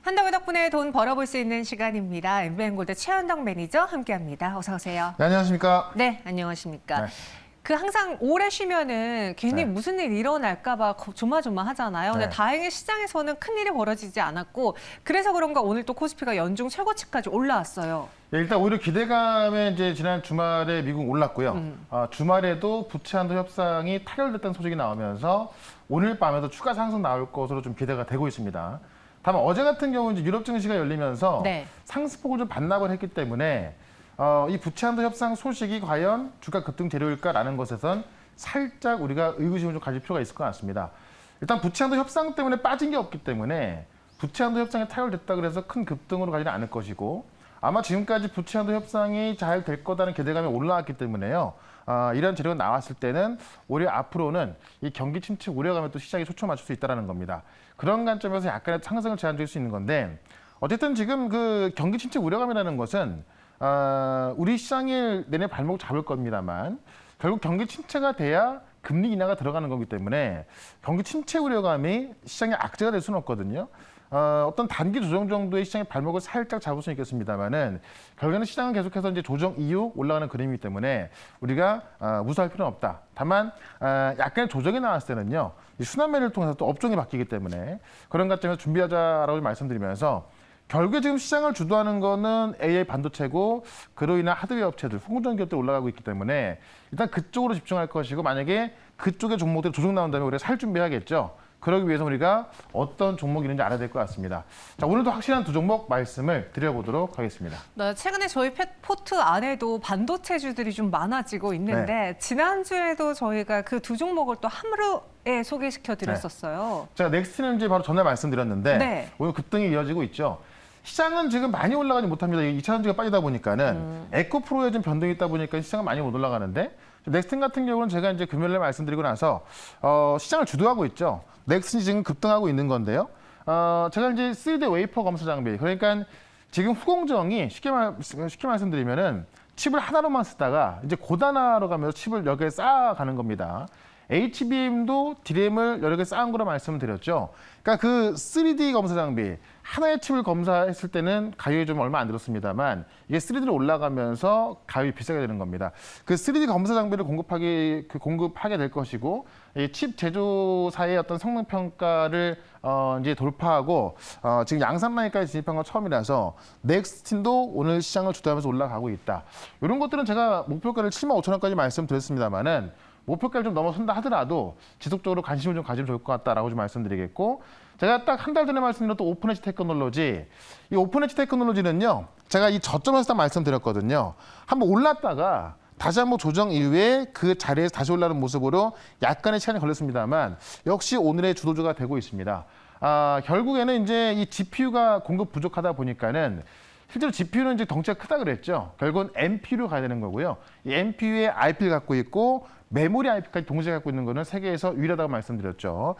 한덕의 덕분에 돈 벌어볼 수 있는 시간입니다. MBN골드 최현덕 매니저 함께합니다. 어서 오세요. 네, 안녕하십니까? 네, 안녕하십니까? 네. 그 항상 오래 쉬면은 괜히 네. 무슨 일 일어날까 봐 조마조마하잖아요. 근데 네. 다행히 시장에서는 큰일이 벌어지지 않았고 그래서 그런가 오늘 또 코스피가 연중 최고치까지 올라왔어요. 네, 일단 오히려 기대감에 이제 지난 주말에 미국 올랐고요. 주말에도 부채 한도 협상이 타결됐다는 소식이 나오면서 오늘 밤에도 추가 상승 나올 것으로 좀 기대가 되고 있습니다. 다만 어제 같은 경우는 이제 유럽 증시가 열리면서 네. 상승폭을 좀 반납을 했기 때문에 이 부채 한도 협상 소식이 과연 주가 급등 재료일까라는 것에선 살짝 우리가 의구심을 좀 가질 필요가 있을 것 같습니다. 일단 부채 한도 협상 때문에 빠진 게 없기 때문에 부채 한도 협상이 타결됐다 그래서 큰 급등으로 가지는 않을 것이고 아마 지금까지 부채 한도 협상이 잘 될 거다는 기대감이 올라왔기 때문에요. 이런 재료가 나왔을 때는 오히려 앞으로는 이 경기 침체 우려감에 또 시장이 초점 맞출 수 있다는 겁니다. 그런 관점에서 약간의 상승을 제한될 수 있는 건데 어쨌든 지금 그 경기 침체 우려감이라는 것은 우리 시장이 내내 발목을 잡을 겁니다만 결국 경기 침체가 돼야 금리 인하가 들어가는 거기 때문에 경기 침체 우려감이 시장의 악재가 될 수는 없거든요. 어떤 단기 조정 정도의 시장의 발목을 살짝 잡을 수는 있겠습니다만은 결국에는 시장은 계속해서 이제 조정 이후 올라가는 그림이기 때문에 우리가 무서워할 필요는 없다. 다만 약간의 조정이 나왔을 때는요, 이 순환매를 통해서 또 업종이 바뀌기 때문에 그런 관점에서 준비하자라고 말씀드리면서 결국에 지금 시장을 주도하는 거는 AI 반도체고 그로 인한 하드웨어 업체들, 후공정 기업들 올라가고 있기 때문에 일단 그쪽으로 집중할 것이고 만약에 그쪽의 종목들이 조정 나온다면 우리가 살 준비해야겠죠. 그러기 위해서 우리가 어떤 종목이 있는지 알아야 될 것 같습니다. 자, 오늘도 확실한 두 종목 말씀을 드려보도록 하겠습니다. 네, 최근에 저희 포트 안에도 반도체주들이 좀 많아지고 있는데 지난주에도 저희가 그 두 종목을 또 하루에 소개시켜 드렸었어요. 제가 넥스트는 이제 바로 전에 말씀드렸는데 네. 오늘 급등이 이어지고 있죠. 시장은 지금 많이 올라가지 못합니다. 2차전지가 빠지다 보니까는 에코프로에 좀 변동이 있다 보니까 시장은 많이 못 올라가는데 넥스틴 같은 경우는 제가 이제 금요일에 말씀드리고 나서 시장을 주도하고 있죠. 넥스틴이 지금 급등하고 있는 건데요. 제가 이제 3D 웨이퍼 검사 장비 그러니까 지금 후공정이 쉽게 말씀드리면은 칩을 하나로만 쓰다가 이제 고단화로 가면서 칩을 여러 개 쌓아가는 겁니다. HBM도 DRAM을 여러 개 쌓은 거로 말씀을 드렸죠. 그러니까 그 3D 검사 장비 하나의 칩을 검사했을 때는 가격이 좀 얼마 안 들었습니다만 이게 3D로 올라가면서 가격이 비싸게 되는 겁니다. 그 3D 검사 장비를 공급하게 될 것이고 이 칩 제조사의 어떤 성능 평가를 이제 돌파하고 지금 양산 라인까지 진입한 건 처음이라서 넥스틴도 오늘 시장을 주도하면서 올라가고 있다. 이런 것들은 제가 목표가를 75,000원까지 말씀드렸습니다만은 목표가를 좀 넘어선다 하더라도 지속적으로 관심을 좀 가지면 좋을 것 같다라고 좀 말씀드리겠고 제가 딱 한 달 전에 말씀드렸던 오픈엣지 테크놀로지 이 오픈엣지 테크놀로지는요 제가 이 저점에서 딱 말씀드렸거든요. 한번 올랐다가 다시 한번 조정 이후에 그 자리에서 다시 올라가는 모습으로 약간의 시간이 걸렸습니다만 역시 오늘의 주도주가 되고 있습니다. 결국에는 이제 이 GPU가 공급 부족하다 보니까는 실제로 GPU는 이제 덩치가 크다 그랬죠. 결국은 NPU로 가야 되는 거고요. 이 NPU에 IP를 갖고 있고 메모리 IP까지 동시에 갖고 있는 거는 세계에서 유일하다고 말씀드렸죠.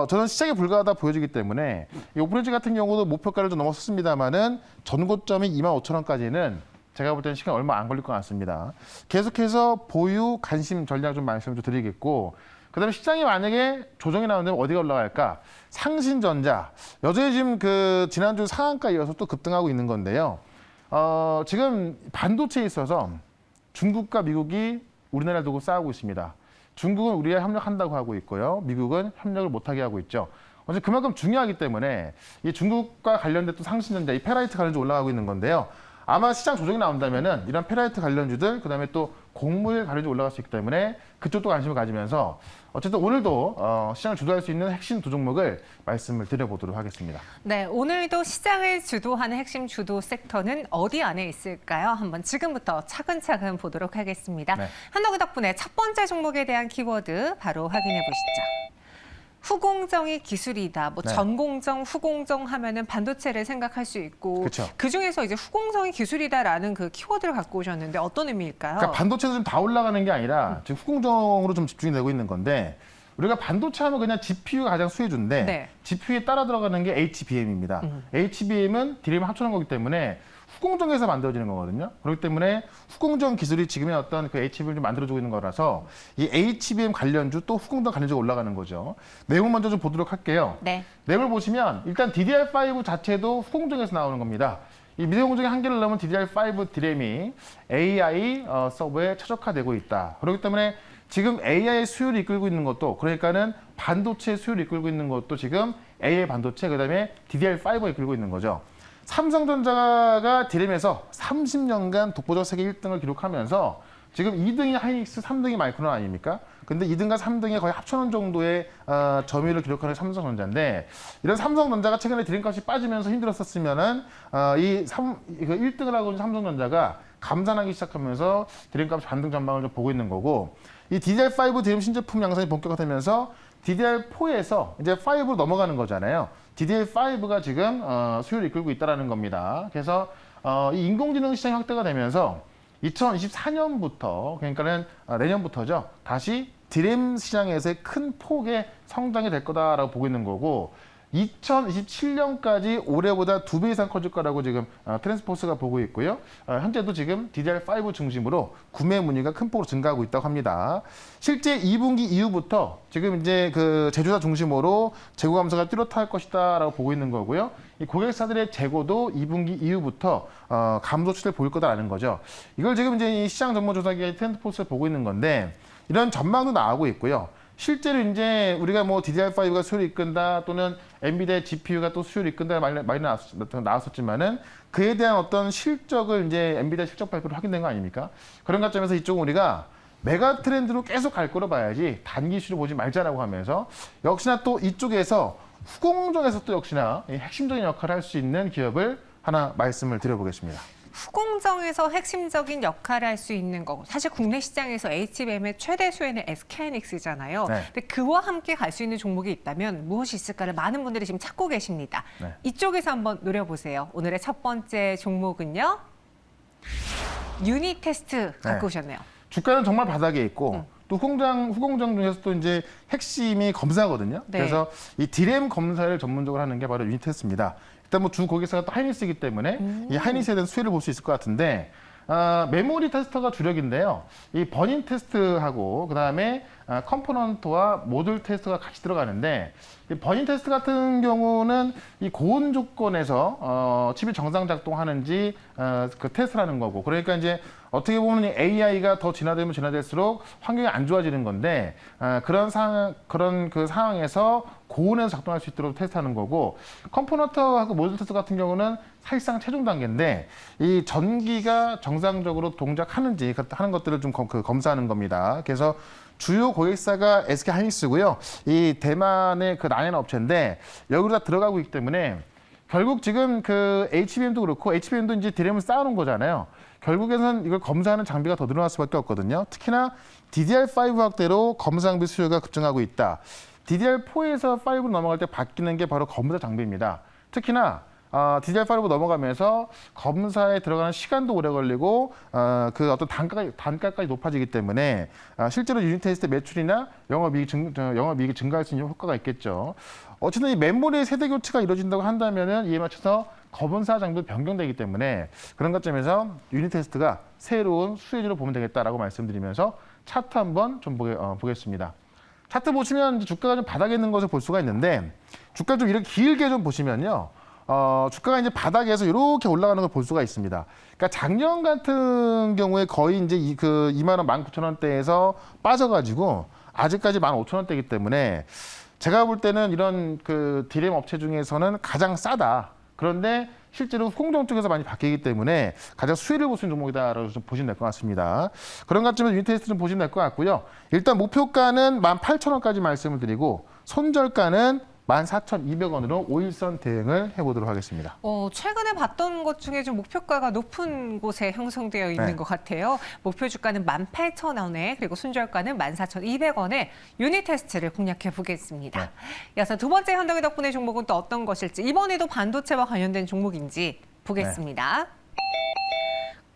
저는 시장에 불과하다 보여지기 때문에 이 오픈엣지 같은 경우도 목표가를 좀 넘어섰습니다만은 전고점이 25,000원까지는 제가 볼 때는 시간 얼마 안 걸릴 것 같습니다. 계속해서 보유 관심 전략 좀 말씀 좀 드리겠고 그다음에 시장이 만약에 조정이 나온다면 어디가 올라갈까? 상신전자 여전히 지금 그 지난주 상한가 이어서 또 급등하고 있는 건데요. 지금 반도체에 있어서 중국과 미국이 우리나라를 두고 싸우고 있습니다. 중국은 우리와 협력한다고 하고 있고요. 미국은 협력을 못하게 하고 있죠. 어제 그만큼 중요하기 때문에 이 중국과 관련된 또 상신전자, 이 페라이트 관련주 올라가고 있는 건데요. 아마 시장 조정이 나온다면은 이런 페라이트 관련주들, 그다음에 또 곡물 관련주 올라갈 수 있기 때문에 그쪽도 관심을 가지면서 어쨌든 오늘도 시장을 주도할 수 있는 핵심 두 종목을 말씀을 드려보도록 하겠습니다. 네, 오늘도 시장을 주도하는 핵심 주도 섹터는 어디 안에 있을까요? 한번 지금부터 차근차근 보도록 하겠습니다. 네. 한덕의 덕분에 첫 번째 종목에 대한 키워드 바로 확인해 보시죠. 후공정이 기술이다. 뭐 네. 전공정, 후공정 하면은 반도체를 생각할 수 있고 그쵸. 그 중에서 이제 후공정이 기술이다라는 그 키워드를 갖고 오셨는데 어떤 의미일까요? 그러니까 반도체도 좀 다 올라가는 게 아니라 지금 후공정으로 좀 집중이 되고 있는 건데 우리가 반도체 하면 그냥 GPU가 가장 수혜주인데 네. GPU에 따라 들어가는 게 HBM입니다. HBM은 디램을 합쳐놓은 거기 때문에 후공정에서 만들어지는 거거든요. 그렇기 때문에 후공정 기술이 지금의 어떤 그 HBM을 좀 만들어주고 있는 거라서 이 HBM 관련주 또 후공정 관련주가 올라가는 거죠. 내용 먼저 좀 보도록 할게요. 네. 내용을 보시면 일단 DDR5 자체도 후공정에서 나오는 겁니다. 이 미세공정의 한계를 넘은 DDR5 디램이 AI 서버에 최적화되고 있다. 그렇기 때문에 지금 AI 수요를 이끌고 있는 것도 그러니까는 반도체 수요를 이끌고 있는 것도 지금 AI 반도체 그다음에 DDR5가 이끌고 있는 거죠. 삼성전자가 디램에서 30년간 독보적 세계 1등을 기록하면서 지금 2등이 하이닉스, 3등이 마이크론 아닙니까? 근데 2등과 3등이 거의 합쳐놓은 정도의 점유율을 기록하는 삼성전자인데 이런 삼성전자가 최근에 디램값이 빠지면서 힘들었었으면은 이 1등을 하고 있는 삼성전자가 감산하기 시작하면서 디램값 반등 전망을 좀 보고 있는 거고 이 DDR5 디램 신제품 양산이 본격화되면서 DDR4에서 이제 5로 넘어가는 거잖아요. DDR5가 지금 수요를 이끌고 있다는 겁니다. 그래서 이 인공지능 시장이 확대가 되면서 2024년부터 그러니까는 내년부터죠. 다시 디램 시장에서의 큰 폭의 성장이 될 거다라고 보고 있는 거고 2027년까지 올해보다 2배 이상 커질 거라고 지금 트랜스포스가 보고 있고요. 현재도 지금 DDR5 중심으로 구매 문의가 큰 폭으로 증가하고 있다고 합니다. 실제 2분기 이후부터 지금 이제 그 제조사 중심으로 재고 감소가 뚜렷할 것이다라고 보고 있는 거고요. 이 고객사들의 재고도 2분기 이후부터 감소 추세를 보일 거다라는 거죠. 이걸 지금 이제 이 시장 전문조사기의 트렌드포스를 보고 있는 건데 이런 전망도 나오고 있고요. 실제로 이제 우리가 뭐 DDR5가 수요를 이끈다 또는 엔비디아 GPU가 또 수요를 이끈다 말이 나왔었지만은 그에 대한 어떤 실적을 이제 엔비디아 실적 발표로 확인된 거 아닙니까? 그런 관점에서 이쪽은 우리가 메가 트렌드로 계속 갈 거로 봐야지 단기 이슈로 보지 말자라고 하면서 역시나 또 이쪽에서 후공정에서 또 역시나 핵심적인 역할을 할 수 있는 기업을 하나 말씀을 드려보겠습니다. 후공정에서 핵심적인 역할을 할 수 있는 거. 사실 국내 시장에서 HBM의 최대 수혜는 SK하이닉스잖아요. 네. 근데 그와 함께 갈 수 있는 종목이 있다면 무엇이 있을까를 많은 분들이 지금 찾고 계십니다. 네. 이쪽에서 한번 노려보세요. 오늘의 첫 번째 종목은요. 유니테스트 갖고 오셨네요. 주가는 정말 바닥에 있고 또 후공정 중에서 또 이제 핵심이 검사거든요. 네. 그래서 이 디램 검사를 전문적으로 하는 게 바로 유니테스트입니다. 일단 뭐 주 고객사가 또 하이닉스이기 때문에 이 하이닉스에 대한 수혜를 볼 수 있을 것 같은데 메모리 테스터가 주력인데요. 이 버닝 테스트하고 그다음에 컴포넌트와 모듈 테스트가 같이 들어가는데 이 버닝 테스트 같은 경우는 이 고온 조건에서 칩이 정상 작동하는지 그 테스트를 하는 거고 그러니까 이제 어떻게 보면 이 AI가 더 진화되면 진화될수록 환경이 안 좋아지는 건데 그런 그 상황에서 고온에서 작동할 수 있도록 테스트하는 거고 컴포넌트하고 모듈 테스트 같은 경우는 사실상 최종 단계인데 이 전기가 정상적으로 동작하는지 하는 것들을 좀 검사하는 겁니다. 그래서 주요 고객사가 SK 하이닉스고요. 이 대만의 그 나는 업체인데 여기로 다 들어가고 있기 때문에 결국 지금 그 HBM도 그렇고 HBM도 이제 디램을 쌓아놓은 거잖아요. 결국에는 이걸 검사하는 장비가 더 늘어날 수밖에 없거든요. 특히나 DDR5 확대로 검사 장비 수요가 급증하고 있다. DDR4에서 5로 넘어갈 때 바뀌는 게 바로 검사 장비입니다. 특히나 DDR5로 넘어가면서 검사에 들어가는 시간도 오래 걸리고 그 어떤 단가까지 높아지기 때문에 실제로 유닛 테스트 매출이나 영업이익이 증가할 수 있는 효과가 있겠죠. 어쨌든 이 메모리 세대 교체가 이루어진다고 한다면은 이에 맞춰서 검사 장비도 변경되기 때문에 그런 관점에서 유닛 테스트가 새로운 수혜주로 보면 되겠다라고 말씀드리면서 차트 한번 좀 보겠습니다. 차트 보시면 주가가 좀 바닥에 있는 것을 볼 수가 있는데 주가 좀 이렇게 길게 좀 보시면요. 주가가 이제 바닥에서 이렇게 올라가는 걸 볼 수가 있습니다. 그러니까 작년 같은 경우에 거의 이제 2만 원, 19,000원대에서 빠져가지고 아직까지 15,000원대이기 때문에 제가 볼 때는 이런 그 디램 업체 중에서는 가장 싸다. 그런데 실제로 후공정 쪽에서 많이 바뀌기 때문에 가장 수혜를 볼 수 있는 종목이다라고 좀 보시면 될 것 같습니다. 그런 관점에서 유니테스트 좀 보시면 될 것 같고요. 일단 목표가는 18,000원까지 말씀을 드리고 손절가는 14,200원으로 5일선 대응을 해보도록 하겠습니다. 최근에 봤던 것 중에 좀 목표가가 높은 곳에 형성되어 있는 것 같아요. 목표 주가는 18,000원에 그리고 순절가는 14,200원에 유닛 테스트를 공략해 보겠습니다. 이어서 두 번째 현덕의 덕분에 종목은 또 어떤 것일지 이번에도 반도체와 관련된 종목인지 보겠습니다.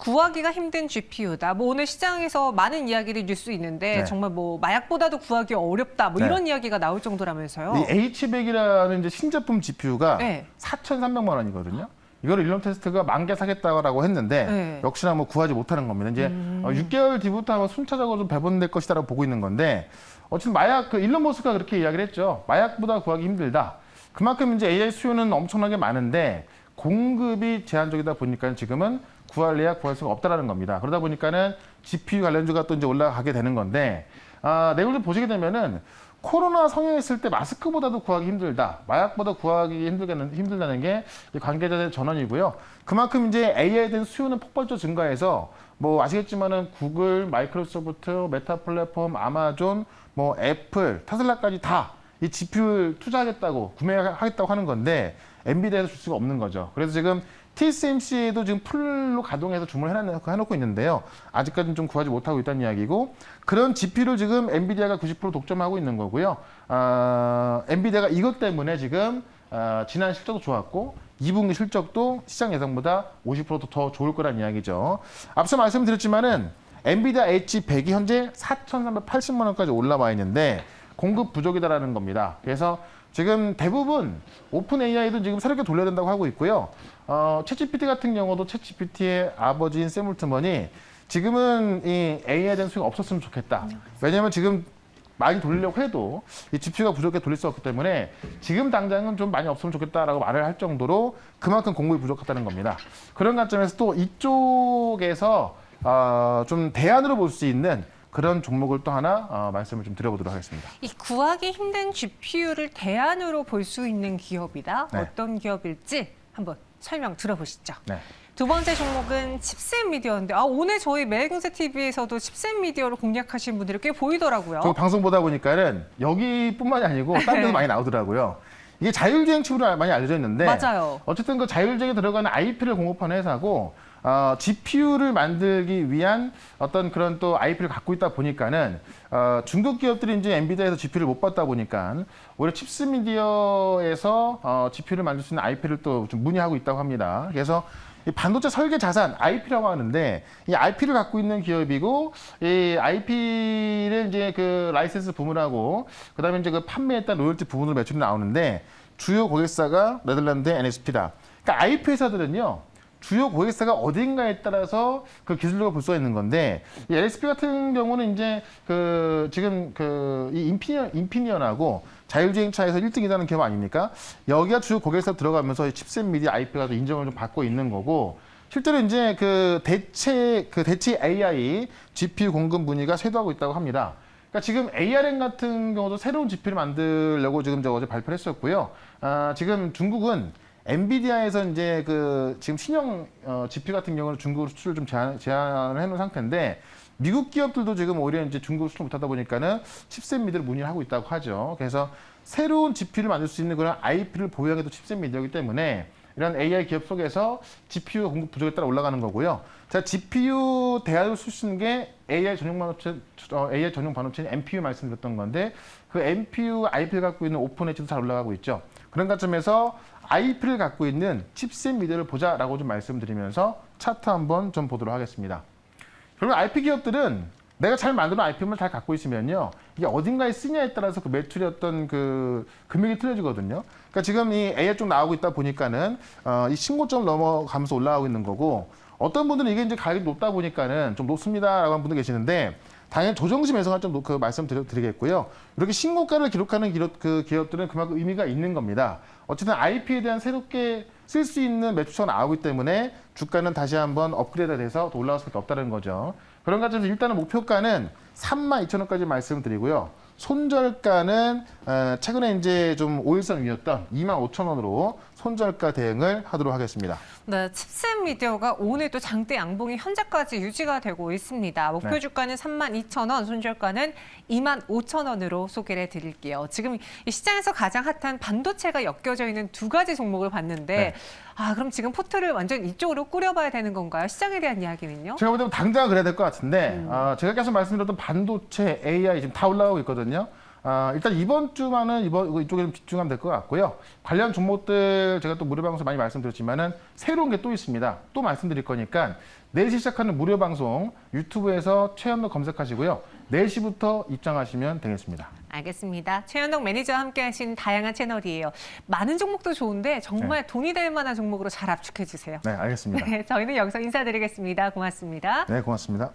구하기가 힘든 GPU다. 뭐 오늘 시장에서 많은 이야기를 줄 수 있는데 네. 정말 뭐 마약보다도 구하기 어렵다. 뭐 네. 이런 이야기가 나올 정도라면서요. 이 H100이라는 이제 신제품 GPU가 네. 4,300만 원이거든요. 이거를 일론 테스트가 10,000개 사겠다고 했는데 네. 역시나 뭐 구하지 못하는 겁니다. 이제 6개월 뒤부터 아마 순차적으로 좀 배분될 것이다라고 보고 있는 건데 어쨌든 마약 그 일론 머스크가 그렇게 이야기를 했죠. 마약보다 구하기 힘들다. 그만큼 이제 AI 수요는 엄청나게 많은데 공급이 제한적이다 보니까 지금은 구할래야 구할 수가 없다라는 겁니다. 그러다 보니까는 GPU 관련주가 또 이제 올라가게 되는 건데 내용을 좀 보시게 되면은 코로나 성행했을 때 마스크보다도 구하기 힘들다. 마약보다 구하기 힘들다는 게 관계자들의 전언이고요. 그만큼 이제 AI에 대한 수요는 폭발적으로 증가해서 뭐 아시겠지만은 구글, 마이크로소프트, 메타 플랫폼, 아마존, 뭐 애플, 테슬라까지 다 이 GPU를 투자하겠다고 구매하겠다고 하는 건데 엔비디아에서 줄 수가 없는 거죠. 그래서 지금 TSMC에도 지금 풀로 가동해서 주문해놓고 있는데요. 아직까지는 좀 구하지 못하고 있다는 이야기고 그런 GPU를 지금 엔비디아가 90% 독점하고 있는 거고요. 엔비디아가 이것 때문에 지금 지난 실적도 좋았고 2분기 실적도 시장 예상보다 50%더 좋을 거란 이야기죠. 앞서 말씀드렸지만은 엔비디아 H100이 현재 4,380만 원까지 올라와 있는데 공급 부족이다라는 겁니다. 그래서 지금 대부분 오픈 AI도 지금 새롭게 돌려야 된다고 하고 있고요. 챗GPT 같은 경우도 챗GPT의 아버지인 샘 올트먼이 지금은 이 AI에 대한 수요가 없었으면 좋겠다. 왜냐하면 지금 많이 돌리려고 해도 이 GPU가 부족해 돌릴 수 없기 때문에 지금 당장은 좀 많이 없으면 좋겠다라고 말을 할 정도로 그만큼 공급이 부족하다는 겁니다. 그런 관점에서 또 이쪽에서 좀 대안으로 볼 수 있는 그런 종목을 또 하나 말씀을 좀 드려보도록 하겠습니다. 이 구하기 힘든 GPU를 대안으로 볼 수 있는 기업이다. 네. 어떤 기업일지 한번 설명 들어보시죠. 네. 두 번째 종목은 칩셋 미디어인데 오늘 저희 매일경제 TV에서도 칩셋 미디어를 공략하신 분들이 꽤 보이더라고요. 저 방송 보다 보니까는 여기뿐만이 아니고 다른 데도 많이 나오더라고요. 이게 자율주행 칩으로 많이 알려져 있는데 맞아요. 어쨌든 그 자율주행에 들어가는 IP를 공급하는 회사고 GPU를 만들기 위한 어떤 그런 또 IP를 갖고 있다 보니까는 중국 기업들이 이제 엔비디아에서 GPU를 못 받다 보니까 오히려 칩스 미디어에서 GPU를 만들 수 있는 IP를 또 좀 문의하고 있다고 합니다. 그래서 이 반도체 설계 자산 IP라고 하는데 이 IP를 갖고 있는 기업이고 이 IP를 이제 그 라이센스 부문하고 그다음에 이제 그 판매에 따른 로열티 부분으로 매출이 나오는데 주요 고객사가 네덜란드 NXP다. 그러니까 IP 회사들은요. 주요 고객사가 어딘가에 따라서 그 기술력을 볼 수가 있는 건데 이 LSP 같은 경우는 이제 그 지금 그 이 인피니언하고 자율주행차에서 1등이라는 기업 아닙니까? 여기가 주요 고객사 들어가면서 이 칩셋 미디어 IP가 인정을 좀 받고 있는 거고 실제로 이제 그 대체 AI GPU 공급 문의가 쇄도하고 있다고 합니다. 그러니까 지금 ARM 같은 경우도 새로운 GPU를 만들려고 지금 어제 발표를 했었고요. 지금 중국은 엔비디아에서 이제 그 지금 신형 GPU 같은 경우는 중국 수출을 좀 제한을 해놓은 상태인데 미국 기업들도 지금 오히려 이제 중국 수출 못하다 보니까는 칩셋 미디어를 문의를 하고 있다고 하죠. 그래서 새로운 GPU를 만들 수 있는 그런 IP를 보유하게도 칩셋 미디어이기 때문에 이런 AI 기업 속에서 GPU 공급 부족에 따라 올라가는 거고요. 자, GPU 대안을 쓸 수 있는 게 AI 전용 반도체인 NPU 말씀드렸던 건데 그 NPU IP를 갖고 있는 오픈 엣지도 잘 올라가고 있죠. 그런 관점에서 IP를 갖고 있는 칩셋 미디어를 보자라고 좀 말씀드리면서 차트 한번 좀 보도록 하겠습니다. 결국 IP 기업들은 내가 잘 만드는 IP만 잘 갖고 있으면요. 이게 어딘가에 쓰냐에 따라서 그 매출의 어떤 그 금액이 틀려지거든요. 그러니까 지금 이 AI 쪽 나오고 있다 보니까는 이 신고점 넘어가면서 올라가고 있는 거고 어떤 분들은 이게 이제 가격이 높다 보니까는 좀 높습니다라고 하는 분도 계시는데 당연히 조정심 예상을 좀 그 말씀드리겠고요. 이렇게 신고가를 기록하는 기업들은 그만큼 의미가 있는 겁니다. 어쨌든 IP에 대한 새롭게 쓸 수 있는 매출처가 나오기 때문에 주가는 다시 한번 업그레이드 돼서 더 올라갈 수밖에 없다는 거죠. 그런 관점에서 일단은 목표가는 32,000원까지 말씀드리고요. 손절가는 최근에 이제 좀 5일선 위였던 25,000원으로 손절가 대응을 하도록 하겠습니다. 네, 칩셋 미디어가 오늘 또 장대 양봉이 현재까지 유지가 되고 있습니다. 목표 네. 주가는 32,000원, 손절가는 25,000원으로 소개를 해드릴게요. 지금 이 시장에서 가장 핫한 반도체가 엮여져 있는 두 가지 종목을 봤는데 네. 그럼 지금 포트를 완전 이쪽으로 꾸려봐야 되는 건가요? 시장에 대한 이야기는요? 제가 볼 때는 당장 그래야 될 것 같은데 제가 계속 말씀드렸던 반도체, AI 지금 다 올라가고 있거든요. 일단 이번 주만은 이쪽에 좀 집중하면 될 것 같고요. 관련 종목들 제가 또 무료 방송 많이 말씀드렸지만은 새로운 게 또 있습니다. 또 말씀드릴 거니까 4시 시작하는 무료 방송 유튜브에서 최현덕 검색하시고요. 4시부터 입장하시면 되겠습니다. 알겠습니다. 최현덕 매니저와 함께하신 다양한 채널이에요. 많은 종목도 좋은데 정말 돈이 될 만한 종목으로 잘 압축해 주세요. 네, 알겠습니다. 네, 저희는 여기서 인사드리겠습니다. 고맙습니다. 네, 고맙습니다.